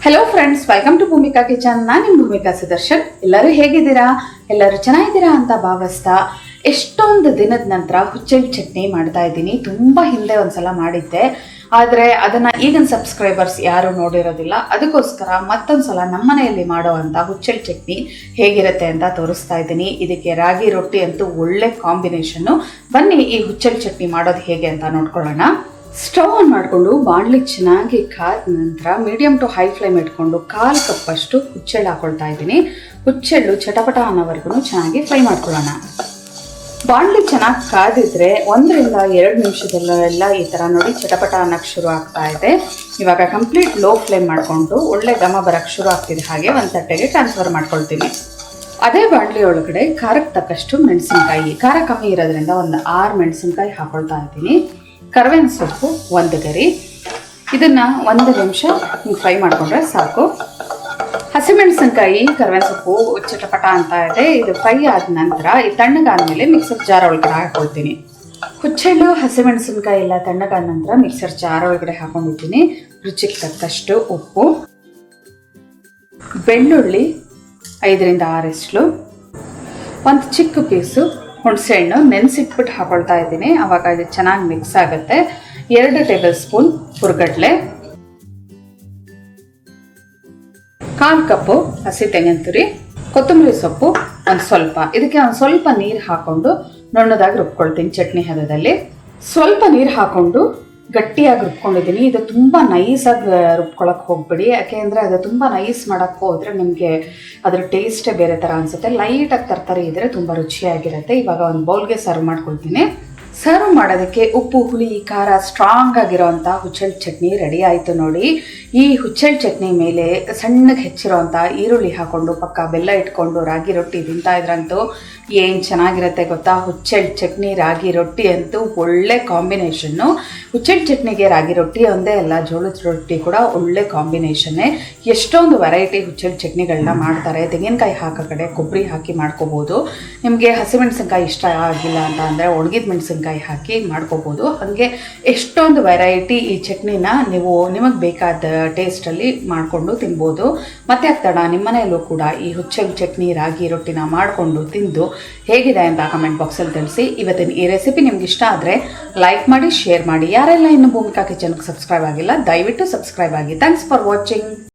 Hello friends, welcome to Bhumika kitchen. ನಾನು ನಿಮ್ಮ ಭೂಮಿಕಾ ಸುದರ್ಶನ್. ಎಲ್ಲರೂ ಹೇಗಿದ್ದೀರಾ? ಎಲ್ಲರೂ ಚೆನ್ನಾಗಿದ್ದೀರಾ ಅಂತ ಭಾವಿಸ್ತಾ ಎಷ್ಟೊಂದು ದಿನದ ನಂತರ ಹುಚ್ಚೆಳ್ಳು ಚಟ್ನಿ ಮಾಡ್ತಾ ಇದ್ದೀನಿ. ತುಂಬ ಹಿಂದೆ ಒಂದ್ಸಲ ಮಾಡಿದ್ದೆ, ಆದರೆ ಅದನ್ನು ಈಗಿನ ಸಬ್ಸ್ಕ್ರೈಬರ್ಸ್ ಯಾರು ನೋಡಿರೋದಿಲ್ಲ. ಅದಕ್ಕೋಸ್ಕರ ಮತ್ತೊಂದು ಸಲ ನಮ್ಮ ಮನೆಯಲ್ಲಿ ಮಾಡೋವಂಥ ಹುಚ್ಚೆಳ್ಳು ಚಟ್ನಿ ಹೇಗಿರುತ್ತೆ ಅಂತ ತೋರಿಸ್ತಾ ಇದ್ದೀನಿ. ಇದಕ್ಕೆ ರಾಗಿ ರೊಟ್ಟಿ ಅಂತೂ ಒಳ್ಳೆ ಕಾಂಬಿನೇಷನ್ನು. ಬನ್ನಿ ಈ ಹುಚ್ಚೆಳ್ಳು ಚಟ್ನಿ ಮಾಡೋದು ಹೇಗೆ ಅಂತ ನೋಡ್ಕೊಳ್ಳೋಣ. ಸ್ಟವ್ ಆನ್ ಮಾಡಿಕೊಂಡು ಬಾಣಲಿ ಚೆನ್ನಾಗಿ ಕಾದ ನಂತರ ಮೀಡಿಯಂ ಟು ಹೈ ಫ್ಲೇಮ್ ಇಟ್ಕೊಂಡು 1/4 ಕಪ್ಪಷ್ಟು ಹುಚ್ಚೆಳ್ಳು ಹಾಕೊಳ್ತಾ ಇದ್ದೀನಿ. ಹುಚ್ಚೆಳ್ಳು ಚಟಪಟ ಅನ್ನೋವರೆಗೂ ಚೆನ್ನಾಗಿ ಫ್ರೈ ಮಾಡ್ಕೊಳ್ಳೋಣ. ಬಾಣಲಿ ಚೆನ್ನಾಗಿ ಕಾದಿದ್ರೆ 1 ರಿಂದ 2 ನಿಮಿಷದಲ್ಲೆಲ್ಲ ಈ ಥರ ನೋಡಿ ಚಟಪಟ ಅನ್ನೋಕ್ಕೆ ಶುರು ಆಗ್ತಾ ಇದೆ. ಇವಾಗ ಕಂಪ್ಲೀಟ್ ಲೋ ಫ್ಲೇಮ್ ಮಾಡಿಕೊಂಡು ಒಳ್ಳೆ ಘಮ ಬರೋಕ್ಕೆ ಶುರು ಆಗ್ತಿದೆ. ಹಾಗೆ ಒಂದು ತಟ್ಟೆಗೆ ಟ್ರಾನ್ಸ್ಫರ್ ಮಾಡ್ಕೊಳ್ತೀನಿ. ಅದೇ ಬಾಣಲಿ ಒಳಗಡೆ ಖಾರಕ್ಕೆ ತಕ್ಕಷ್ಟು ಮೆಣಸಿನ್ಕಾಯಿ, ಖಾರ ಕಮ್ಮಿ ಇರೋದ್ರಿಂದ ಒಂದು 6 ಮೆಣಸಿನ್ಕಾಯಿ ಹಾಕೊಳ್ತಾ ಇದ್ದೀನಿ. ಕರಿಬೇವಿನ ಸೊಪ್ಪು 1 ಗರಿ. ಇದನ್ನು 1 ನಿಮಿಷ ಫ್ರೈ ಮಾಡಿಕೊಂಡ್ರೆ ಸಾಕು. ಹಸಿಮೆಣಸಿನ್ಕಾಯಿ, ಕರಿಬೇವಿನ ಸೊಪ್ಪು ಚಟಪಟ ಅಂತ ಇದೆ. ಇದು ಫ್ರೈ ಆದ ನಂತರ ಈ ತಣ್ಣಗಾದ್ಮೇಲೆ ಮಿಕ್ಸರ್ ಜಾರ್ ಒಳಗಡೆ ಹಾಕೊಳ್ತೀನಿ. ಹುಚ್ಚೆಳ್ಳು, ಹಸಿಮೆಣಸಿನ್ಕಾಯಿ ಎಲ್ಲ ತಣ್ಣಗಾದ ನಂತರ ಮಿಕ್ಸರ್ ಜಾರ್ ಒಳಗಡೆ ಹಾಕೊಂಡಿದ್ದೀನಿ. ರುಚಿಗೆ ತಕ್ಕಷ್ಟು ಉಪ್ಪು, ಬೆಳ್ಳುಳ್ಳಿ 5 ರಿಂದ 6 ಎಸ್ಳು, 1 ಚಿಕ್ಕ ಪೀಸು ಹುಣಸೆ ಹಣ್ಣು ನೆನೆಸಿಟ್ಬಿಟ್ಟು ಹಾಕೊಳ್ತಾ ಇದ್ದೀನಿ. ಆವಾಗ ಇದು ಚೆನ್ನಾಗಿ ಮಿಕ್ಸ್ ಆಗುತ್ತೆ. 2 ಟೇಬಲ್ ಸ್ಪೂನ್ ಹುರ್ಗಡ್ಲೆ, 1/4 ಕಪ್ಪು ಹಸಿ ತೆಂಗಿನ ತುರಿ, ಕೊತ್ತಂಬರಿ ಸೊಪ್ಪು ಒಂದು ಸ್ವಲ್ಪ. ಇದಕ್ಕೆ ಒಂದು ಸ್ವಲ್ಪ ನೀರು ಹಾಕೊಂಡು ನುಣ್ಣದಾಗಿ ರುಬ್ಕೊಳ್ತೀನಿ. ಚಟ್ನಿ ಹದದಲ್ಲಿ ಸ್ವಲ್ಪ ನೀರು ಹಾಕೊಂಡು ಗಟ್ಟಿಯಾಗಿ ರುಬ್ಕೊಂಡಿದ್ದೀನಿ. ಇದು ತುಂಬ ನೈಸಾಗಿ ರುಬ್ಕೊಳಕ್ಕೆ ಹೋಗ್ಬಿಡಿ, ಯಾಕೆಂದರೆ ಅದು ತುಂಬ ನೈಸ್ ಮಾಡೋಕ್ಕೆ ಹೋದರೆ ನಿಮಗೆ ಅದರ ಟೇಸ್ಟೇ ಬೇರೆ ಥರ ಅನಿಸುತ್ತೆ. ಲೈಟಾಗಿ ತರಕಾರಿ ಇದ್ದರೆ ತುಂಬ ರುಚಿಯಾಗಿರುತ್ತೆ. ಇವಾಗ ಒಂದು ಬೌಲ್ಗೆ ಸರ್ವ್ ಮಾಡ್ಕೊಳ್ತೀನಿ. ಸರ್ವ್ ಮಾಡೋದಕ್ಕೆ ಉಪ್ಪು, ಹುಳಿ, ಖಾರ ಸ್ಟ್ರಾಂಗ್ ಆಗಿರೋವಂಥ ಹುಚ್ಚೆಳ್ಳು ಚಟ್ನಿ ರೆಡಿ ಆಯಿತು ನೋಡಿ. ಈ ಹುಚ್ಚೆಳ್ಳು ಚಟ್ನಿ ಮೇಲೆ ಸಣ್ಣಗೆ ಹೆಚ್ಚಿರೋವಂಥ ಈರುಳ್ಳಿ ಹಾಕ್ಕೊಂಡು ಪಕ್ಕ ಬೆಲ್ಲ ಇಟ್ಕೊಂಡು ರಾಗಿ ರೊಟ್ಟಿ ತಿಂತಾ ಇದ್ರಂತೂ ಏನು ಚೆನ್ನಾಗಿರುತ್ತೆ ಗೊತ್ತಾ. ಹುಚ್ಚೆಳ್ಳು ಚಟ್ನಿ ರಾಗಿ ರೊಟ್ಟಿ ಅಂತೂ ಒಳ್ಳೆ ಕಾಂಬಿನೇಷನ್ನು. ಹುಚ್ಚೆಳ್ಳು ಚಟ್ನಿಗೆ ರಾಗಿ ರೊಟ್ಟಿ ಒಂದೇ ಅಲ್ಲ, ಜೋಳದ ರೊಟ್ಟಿ ಕೂಡ ಒಳ್ಳೆ ಕಾಂಬಿನೇಷನ್ನೇ. ಎಷ್ಟೊಂದು ವೆರೈಟಿ ಹುಚ್ಚೆಳ್ಳು ಚಟ್ನಿಗಳನ್ನ ಮಾಡ್ತಾರೆ. ತೆಂಗಿನಕಾಯಿ ಹಾಕೋ ಕಡೆ ಕೊಬ್ಬರಿ ಹಾಕಿ ಮಾಡ್ಕೋಬೋದು. ನಿಮಗೆ ಹಸಿಮೆಣಸಿನ್ಕಾಯಿ ಇಷ್ಟ ಆಗಿಲ್ಲ ಅಂತ ಅಂದರೆ ಒಣಗಿದ ಮೆಣಸಿನ್ಕಾಯಿ ಹಾಕಿ ಮಾಡ್ಕೋಬೋದು. ಹಾಗೆ ಎಷ್ಟೊಂದು ವೆರೈಟಿ ಈ ಚಟ್ನಿನ ನೀವು ನಿಮಗೆ ಬೇಕಾದ ಟೇಸ್ಟಲ್ಲಿ ಮಾಡಿಕೊಂಡು ತಿನ್ಬೋದು. ಮತ್ತೆ ಆಗ್ತಾಡ ನಿಮ್ಮ ಮನೆಯಲ್ಲೂ ಕೂಡ ಈ ಹುಚ್ಚೆಳ್ಳು ಚಟ್ನಿ ರಾಗಿ ರೊಟ್ಟಿನ ಮಾಡಿಕೊಂಡು ತಿಂದು ಹೇಗಿದೆ ಅಂತ ಕಮೆಂಟ್ ಬಾಕ್ಸಲ್ಲಿ ತಿಳಿಸಿ. ಇವತ್ತಿನ ಈ ರೆಸಿಪಿ ನಿಮ್ಗೆ ಇಷ್ಟ ಆದರೆ ಲೈಕ್ ಮಾಡಿ, ಶೇರ್ ಮಾಡಿ. ಯಾರೆಲ್ಲ ಇನ್ನು ಭೂಮಿಕಾ ಕಿಚನ್ಗೆ ಸಬ್ಸ್ಕ್ರೈಬ್ ಆಗಿಲ್ಲ ದಯವಿಟ್ಟು ಸಬ್ಸ್ಕ್ರೈಬ್ ಆಗಿ. Thanks for watching.